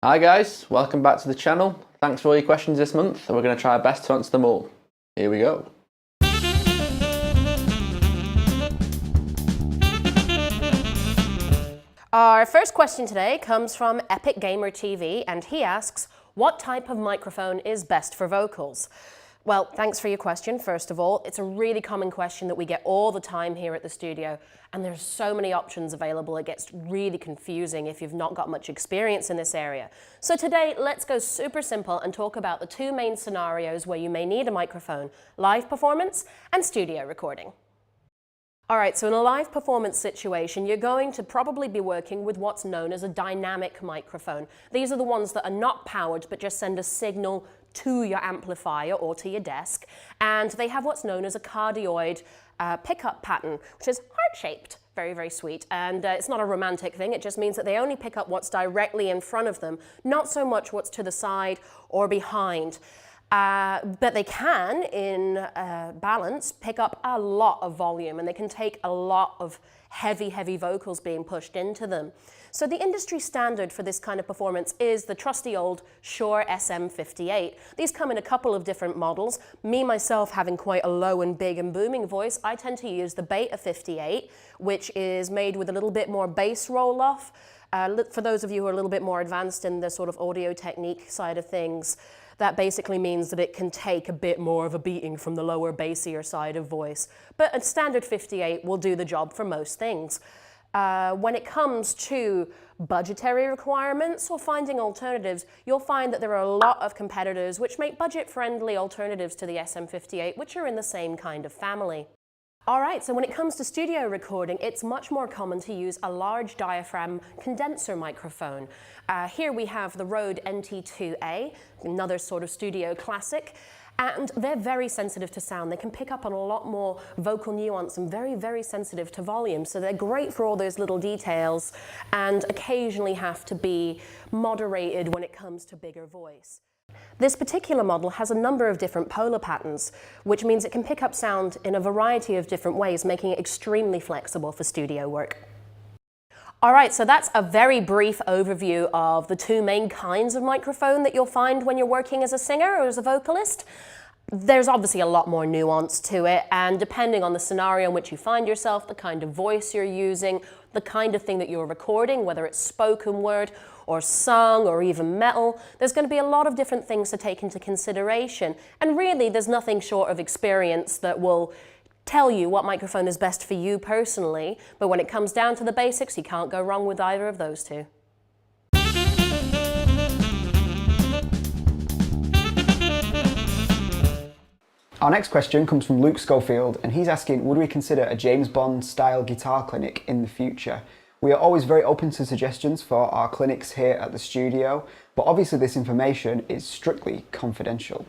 Hi guys, welcome back to the channel. Thanks for all your questions this month, and we're going to try our best to answer them all. Here we go. Our first question today comes from Epic Gamer TV, and he asks, what type of microphone is best for vocals? Well, thanks for your question, first of all. It's a really common question that we get all the time here at the studio, and there's so many options available, it gets really confusing if you've not got much experience in this area. So today, let's go super simple and talk about the two main scenarios where you may need a microphone: live performance and studio recording. All right, so in a live performance situation, you're going to probably be working with what's known as a dynamic microphone. These are the ones that are not powered, but just send a signal to your amplifier or to your desk. And they have what's known as a cardioid pickup pattern, which is heart-shaped. Very, very sweet. And it's not a romantic thing. It just means that they only pick up what's directly in front of them, not so much what's to the side or behind. But they can, in balance, pick up a lot of volume, and they can take a lot of heavy vocals being pushed into them. So the industry standard for this kind of performance is the trusty old Shure SM58. These come in a couple of different models. Me, myself, having quite a low and big and booming voice, I tend to use the Beta 58, which is made with a little bit more bass roll-off. For those of you who are a little bit more advanced in the sort of audio technique side of things, that basically means that it can take a bit more of a beating from the lower bassier side of voice. But a standard 58 will do the job for most things. When it comes to budgetary requirements or finding alternatives, you'll find that there are a lot of competitors which make budget-friendly alternatives to the SM58, which are in the same kind of family. All right, so when it comes to studio recording, it's much more common to use a large diaphragm condenser microphone. Here we have the Rode NT2A, another sort of studio classic, and they're very sensitive to sound. They can pick up on a lot more vocal nuance and very sensitive to volume. So they're great for all those little details and occasionally have to be moderated when it comes to bigger voice. This particular model has a number of different polar patterns, which means it can pick up sound in a variety of different ways, making it extremely flexible for studio work. All right, so that's a very brief overview of the two main kinds of microphone that you'll find when you're working as a singer or as a vocalist. There's obviously a lot more nuance to it, and depending on the scenario in which you find yourself, the kind of voice you're using, the kind of thing that you're recording, whether it's spoken word or sung or even metal, there's going to be a lot of different things to take into consideration. And really, there's nothing short of experience that will tell you what microphone is best for you personally, but when it comes down to the basics, you can't go wrong with either of those two. Our next question comes from Luke Schofield, and he's asking, would we consider a James Bond style guitar clinic in the future? We are always very open to suggestions for our clinics here at the studio, but obviously this information is strictly confidential.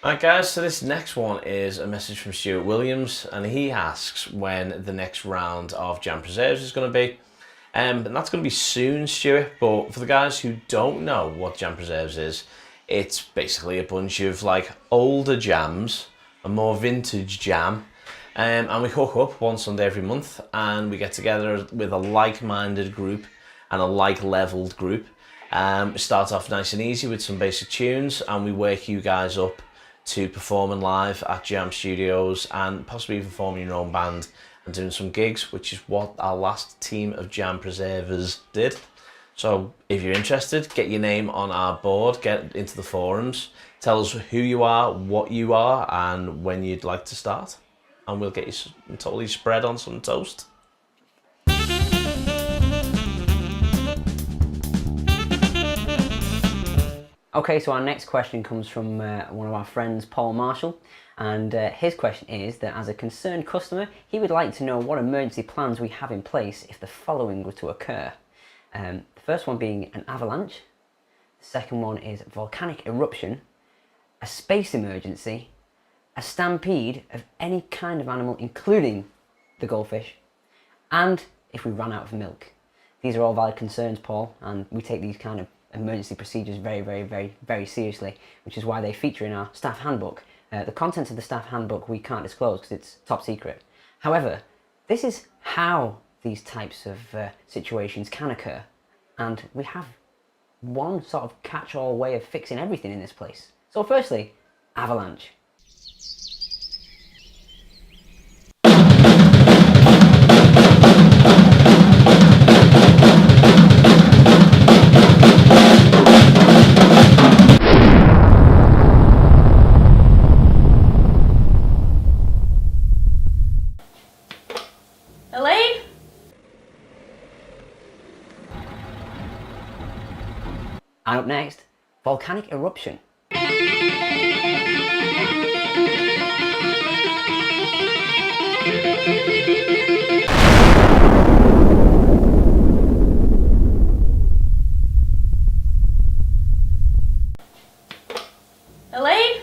Alright guys, so this next one is a message from Stuart Williams, and he asks when the next round of Jamm Preserves is going to be. And that's going to be soon, Stuart, but for the guys who don't know what Jamm Preserves is, it's basically a bunch of like older jams, a more vintage jam, and we hook up one Sunday every month and we get together with a like-minded group and a like-leveled group. Start off nice and easy with some basic tunes, and we work you guys up to performing live at Jamm Studios and possibly even forming your own band and doing some gigs, which is what our last team of Jamm Preservers did. So if you're interested, get your name on our board, get into the forums, tell us who you are, what you are, and when you'd like to start, and we'll get you totally spread on some toast. Okay, so our next question comes from one of our friends, Paul Marshall, and his question is that as a concerned customer, he would like to know what emergency plans we have in place if the following were to occur. The first one being an avalanche, the second one is volcanic eruption, a space emergency, a stampede of any kind of animal, including the goldfish, and if we ran out of milk. These are all valid concerns, Paul, and we take these kind of emergency procedures very seriously, which is why they feature in our staff handbook The contents of the staff handbook we can't disclose because it's top secret. However, this is how these types of situations can occur, and we have one sort of catch-all way of fixing everything in this place. So firstly, Avalanche. Elaine? And up next, volcanic eruption. Elaine?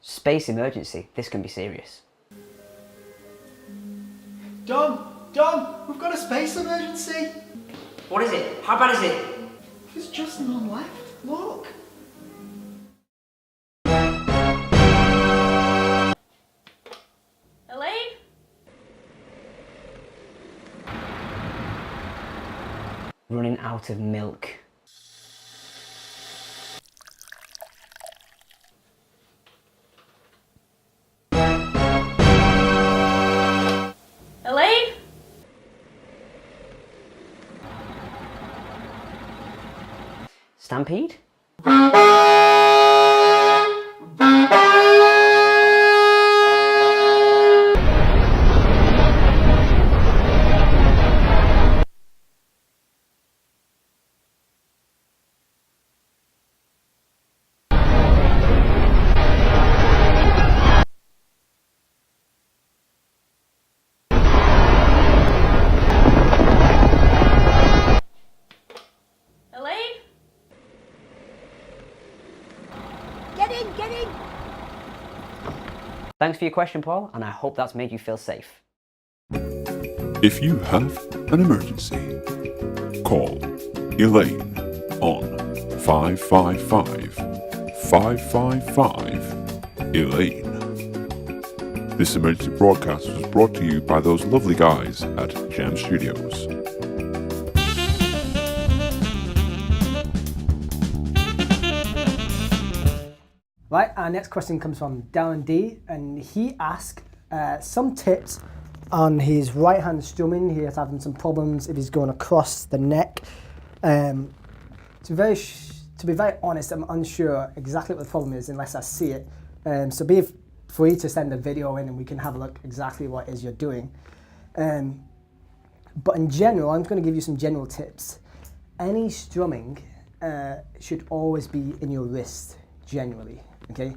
Space emergency. This can be serious. Don, we've got a space emergency. What is it? How bad is it? There's just none left. Look. Elaine? Running out of milk. Elaine? Stampede? Elaine? Get in! Thanks for your question, Paul, and I hope that's made you feel safe. If you have an emergency, call Elaine on 555 555 Elaine. This emergency broadcast was brought to you by those lovely guys at Jamm Studios. Right, our next question comes from Darren D, and he asked some tips on his right hand strumming. He is having some problems if he's going across the neck. To be very honest, I'm unsure exactly what the problem is unless I see it. So be free to send a video in and we can have a look exactly what it is you're doing. But in general, I'm going to give you some general tips. Any strumming should always be in your wrist, generally. Okay,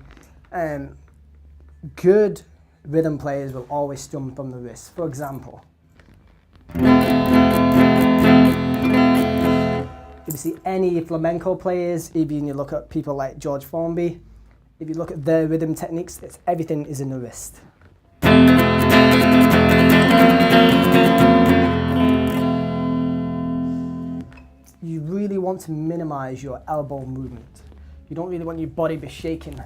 good rhythm players will always strum from the wrist. For example, if you see any flamenco players, even you look at people like George Formby, if you look at their rhythm techniques, everything is in the wrist. You really want to minimize your elbow movement. You don't really want your body to be shaking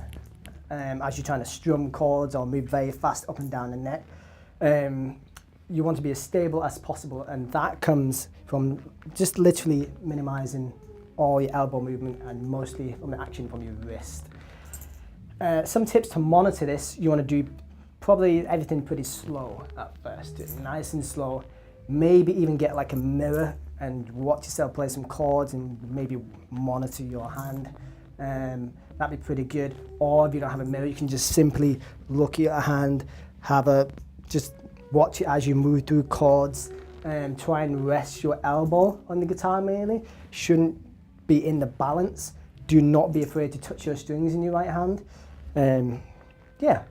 as you're trying to strum chords or move very fast up and down the neck. You want to be as stable as possible, and that comes from just literally minimizing all your elbow movement and mostly from the action from your wrist. Some tips to monitor this: you want to do probably everything pretty slow at first, nice and slow. Maybe even get like a mirror and watch yourself play some chords and maybe monitor your hand. That'd be pretty good. Or if you don't have a mirror, you can just simply look at your hand, just watch it as you move through chords, and try and rest your elbow on the guitar mainly. Shouldn't be in the balance. Do not be afraid to touch your strings in your right hand. Yeah,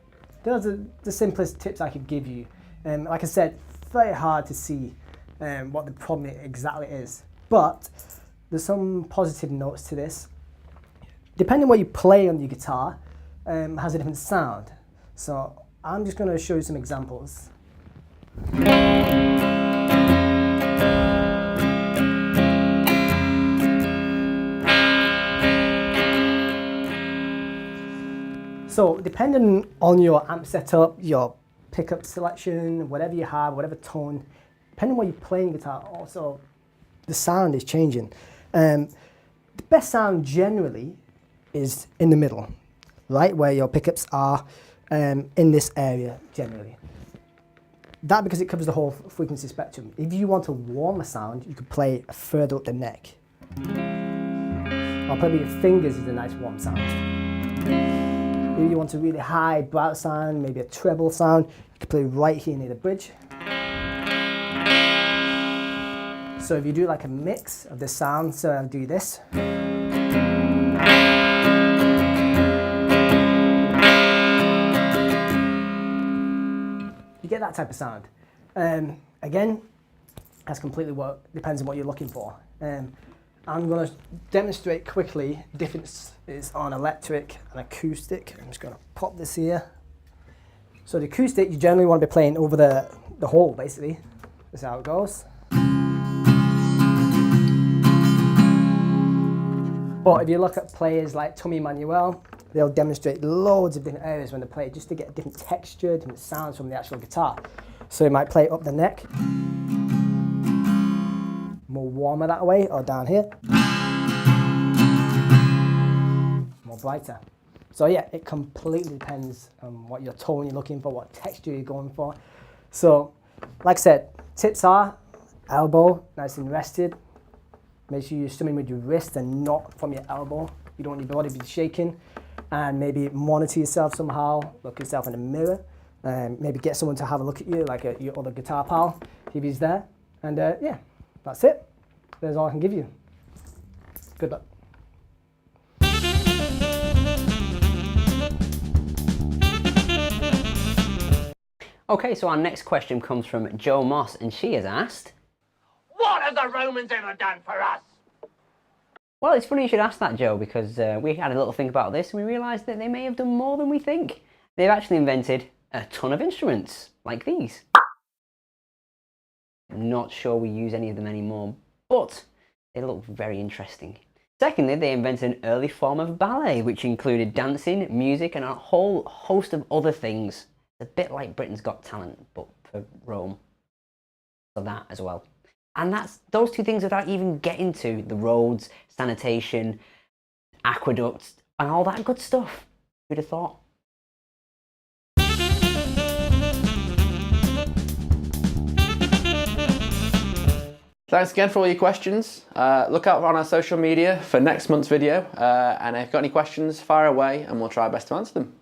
those are the simplest tips I could give you. Like I said, very hard to see what the problem exactly is. But there's some positive notes to this. Depending on what you play on your guitar, has a different sound. So I'm just going to show you some examples. So depending on your amp setup, your pickup selection, whatever you have, whatever tone, depending on what you're playing guitar, also the sound is changing. The best sound generally is in the middle, right, where your pickups are in this area generally. That because it covers the whole frequency spectrum. If you want a warmer sound, you could play further up the neck. Or probably your fingers is a nice warm sound. If you want a really high, bright sound, maybe a treble sound, you can play right here near the bridge. So if you do like a mix of the sound, so I'll do this. You get that type of sound. Again, that's completely depends on what you're looking for. I'm going to demonstrate quickly the differences on electric and acoustic. I'm just going to pop this here. So the acoustic, you generally want to be playing over the hole, basically. That's how it goes. But if you look at players like Tommy Emmanuel, they'll demonstrate loads of different areas when they play, just to get a different texture, different sounds from the actual guitar. So you might play up the neck, more warmer that way, or down here, more brighter. So yeah, it completely depends on what your tone you're looking for, what texture you're going for. So, like I said, tips are elbow, nice and rested. Make sure you're strumming with your wrist and not from your elbow. You don't want your body to be shaking. And maybe monitor yourself somehow, look yourself in the mirror, maybe get someone to have a look at you, like your other guitar pal, if he's there. And yeah, that's it. That's all I can give you. Good luck. Okay, so our next question comes from Jo Moss, and she has asked, what have the Romans ever done for us? well, it's funny you should ask that, Joe, because we had a little think about this and we realised that they may have done more than we think. They've actually invented a ton of instruments, like these. I'm not sure we use any of them anymore, but they look very interesting. Secondly, they invented an early form of ballet, which included dancing, music, and a whole host of other things. It's a bit like Britain's Got Talent, but for Rome. For that as well. And that's those two things without even getting to the roads, sanitation, aqueducts, and all that good stuff. Who'd have thought? Thanks again for all your questions. Look out on our social media for next month's video. And if you've got any questions, fire away and we'll try our best to answer them.